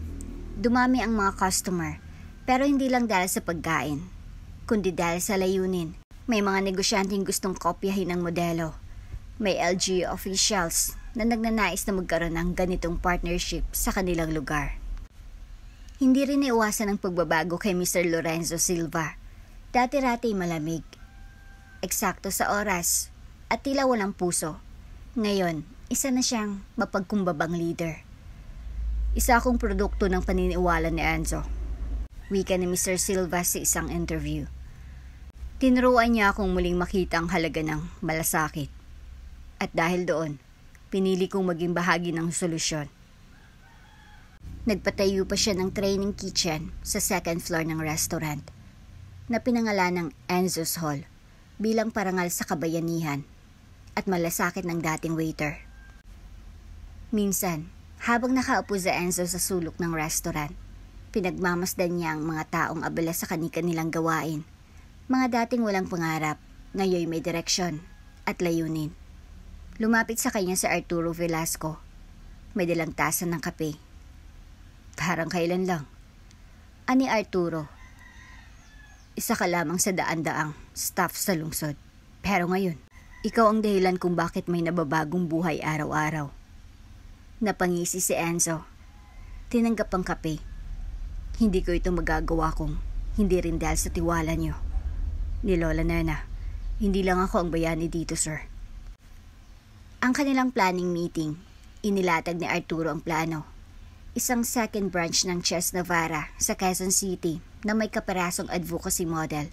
dumami ang mga customer, pero hindi lang dahil sa pagkain, kundi dahil sa layunin. May mga negosyanteng gustong kopyahin ang modelo. May LGU officials na nagnanais na magkaroon ng ganitong partnership sa kanilang lugar. Hindi rin iwasan ang pagbabago kay Mr. Lorenzo Silva. Dati-rati malamig, eksakto sa oras, at tila walang puso. Ngayon, isa na siyang mapagkumbabang leader. Isa akong produkto ng paniniwala ni Enzo. Wika ni Mr. Silva sa isang interview. Tinuruan niya akong muling makita ang halaga ng malasakit. At dahil doon, pinili kong maging bahagi ng solusyon. Nagpatayo pa siya ng training kitchen sa second floor ng restaurant na pinangalan ng Enzo's Hall bilang parangal sa kabayanihan at malasakit ng dating waiter. Minsan, habang nakaupo si Enzo sa sulok ng restaurant, pinagmamasdan niya ang mga taong abala sa kani-kanilang gawain. Mga dating walang pangarap, ngayon may direksyon at layunin. Lumapit sa kanya si Arturo Velasco. May dalang tasa ng kape. Parang kailan lang. Ani Arturo, isa ka lamang sa daan-daang staff sa lungsod. Pero ngayon, ikaw ang dahilan kung bakit may nababagong buhay araw-araw. Napangisi si Enzo. Tinanggap ang kape. Hindi ko ito magagawa kung hindi rin dahil sa tiwala niyo. Ni Lola Nena, hindi lang ako ang bayani dito, sir. Ang kanilang planning meeting, inilatag ni Arturo ang plano. Isang second branch ng Cheese Navarra sa Quezon City na may kaparasong advocacy model.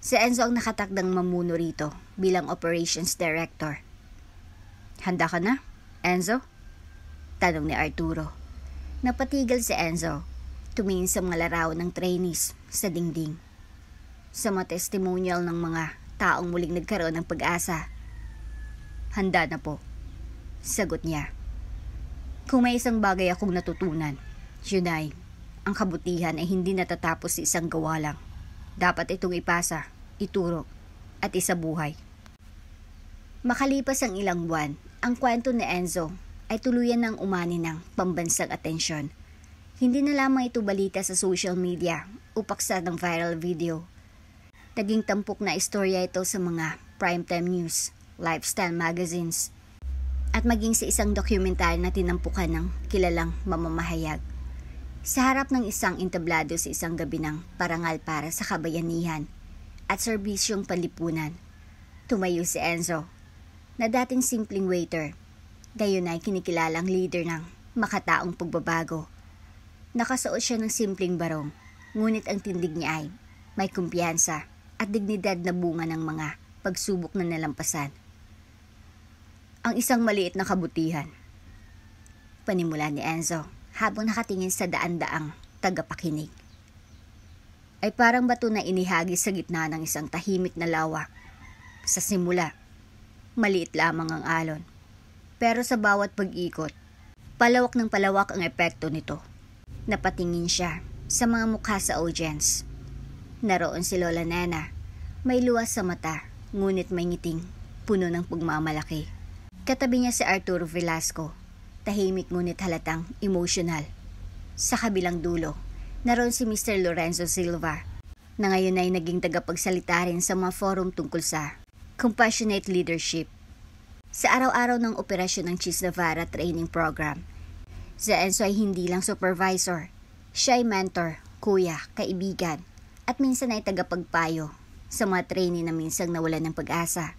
Si Enzo ang nakatakdang mamuno rito bilang operations director. Handa ka na, Enzo? Tanong ni Arturo. Napatigil si Enzo. Tumingin sa mga larawan ng trainees sa dingding. Sa mga testimonial ng mga taong muling nagkaroon ng pag-asa. Handa na po, sagot niya. Kung may isang bagay akong natutunan, yun ay, ang kabutihan ay hindi natatapos sa isang gawa lang. Dapat itong ipasa, ituro, at isabuhay. Makalipas ang ilang buwan, ang kwento ni Enzo ay tuluyan ng umani ng pambansang atensyon. Hindi na lamang ito balita sa social media o paksa ng viral video. Naging tampok na istorya ito sa mga primetime news, lifestyle magazines, at maging sa isang dokumentaryo na tinampukan ng kilalang mamamahayag. Sa harap ng isang entablado sa isang gabi ng parangal para sa kabayanihan at serbisyong panlipunan, tumayo si Enzo, na dating simpleng waiter, gayon ay kinikilalang leader ng makataong pagbabago. Nakasuot siya ng simpleng barong, ngunit ang tindig niya ay may kumpiyansa at dignidad na bunga ng mga pagsubok na nalampasan. Ang isang maliit na kabutihan. Panimula ni Enzo habang nakatingin sa daan-daang tagapakinig. Ay parang bato na inihagis sa gitna ng isang tahimik na lawa. Sa simula, maliit lamang ang alon. Pero sa bawat pag-ikot, palawak ng palawak ang epekto nito. Napatingin siya sa mga mukha sa audience. Naroon si Lola Nena, may luwas sa mata, ngunit may ngiting, puno ng pagmamalaki. Katabi niya si Arturo Velasco, tahimik ngunit halatang emotional. Sa kabilang dulo, naroon si Mr. Lorenzo Silva, na ngayon ay naging tagapagsalita rin sa mga forum tungkol sa compassionate leadership. Sa araw-araw ng operasyon ng Cheese Navarra Training Program, si Enzo ay hindi lang supervisor, siya ay mentor, kuya, kaibigan, at minsan ay tagapagpayo sa mga trainee na minsang nawalan ng pag-asa.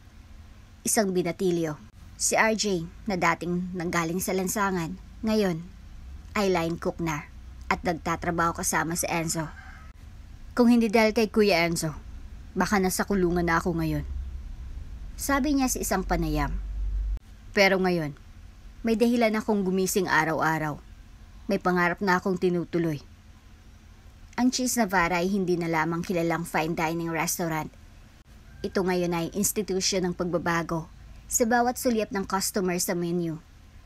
Isang binatilyo, si RJ na dating nanggaling sa lansangan, ngayon ay line cook na at nagtatrabaho kasama si Enzo. Kung hindi dahil kay Kuya Enzo, baka nasa kulungan na ako ngayon. Sabi niya sa isang panayam. Pero ngayon, may dahilan akong gumising araw-araw. May pangarap na akong tinutuloy. Ang Cheese Navarra ay hindi na lamang kilalang fine dining restaurant. Ito ngayon ay institusyon ng pagbabago. Sa bawat sulyap ng customer sa menu,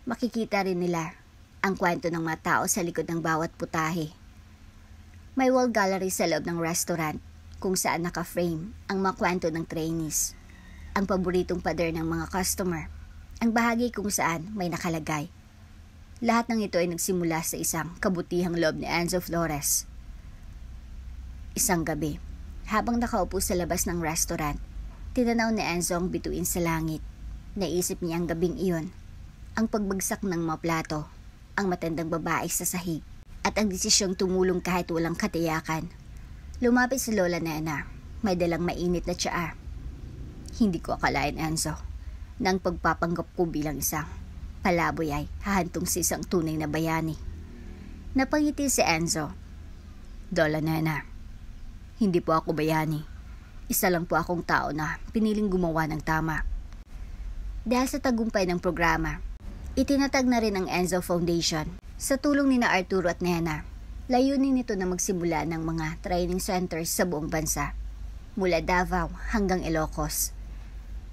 makikita rin nila ang kwento ng mga tao sa likod ng bawat putahe. May wall gallery sa loob ng restaurant kung saan naka-frame ang mga kwento ng trainees, ang paboritong pader ng mga customer, ang bahagi kung saan may nakalagay. Lahat ng ito ay nagsimula sa isang kabutihang loob ni Enzo Flores. Isang gabi, habang nakaupo sa labas ng restaurant, tinanaw ni Enzo ang bituin sa langit. Naisip niya ang gabing iyon, ang pagbagsak ng mga plato, ang matandang babae sa sahig, at ang desisyong tumulong kahit walang katiyakan. Lumapit si Lola Nena, may dalang mainit na tsaa. Hindi ko akalain, Enzo, na ang pagpapanggap ko bilang isang palaboy ay hahantong sa isang tunay na bayani. Napangiti si Enzo. Lola Nena, hindi po ako bayani. Isa lang po akong tao na piniling gumawa ng tama. Dahil sa tagumpay ng programa, itinatag na rin ang Enzo Foundation. Sa tulong ni na Arturo at Nena, layunin nito na magsimula ng mga training centers sa buong bansa, mula Davao hanggang Ilocos.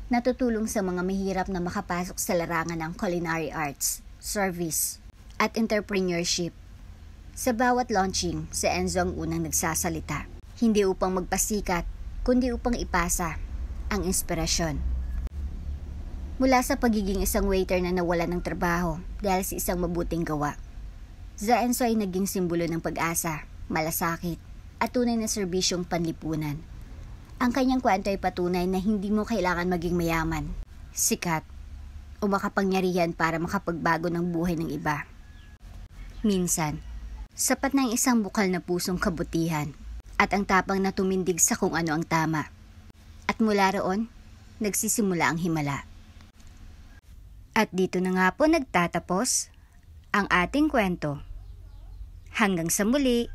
Natutulong sa mga mahirap na makapasok sa larangan ng culinary arts, service, at entrepreneurship. Sa bawat launching, si Enzo ang unang nagsasalita. Hindi upang magpasikat, kundi upang ipasa ang inspirasyon. Mula sa pagiging isang waiter na nawalan ng trabaho dahil sa isang mabuting gawa, si Enzo ay naging simbolo ng pag-asa, malasakit, at tunay na serbisyong panlipunan. Ang kanyang kwento ay patunay na hindi mo kailangan maging mayaman, sikat, o makapangyarihan para makapagbago ng buhay ng iba. Minsan, sapat na ang isang bukal na pusong kabutihan at ang tapang na tumindig sa kung ano ang tama. At mula roon, nagsisimula ang himala. At dito na nga po nagtatapos ang ating kwento. Hanggang sa muli!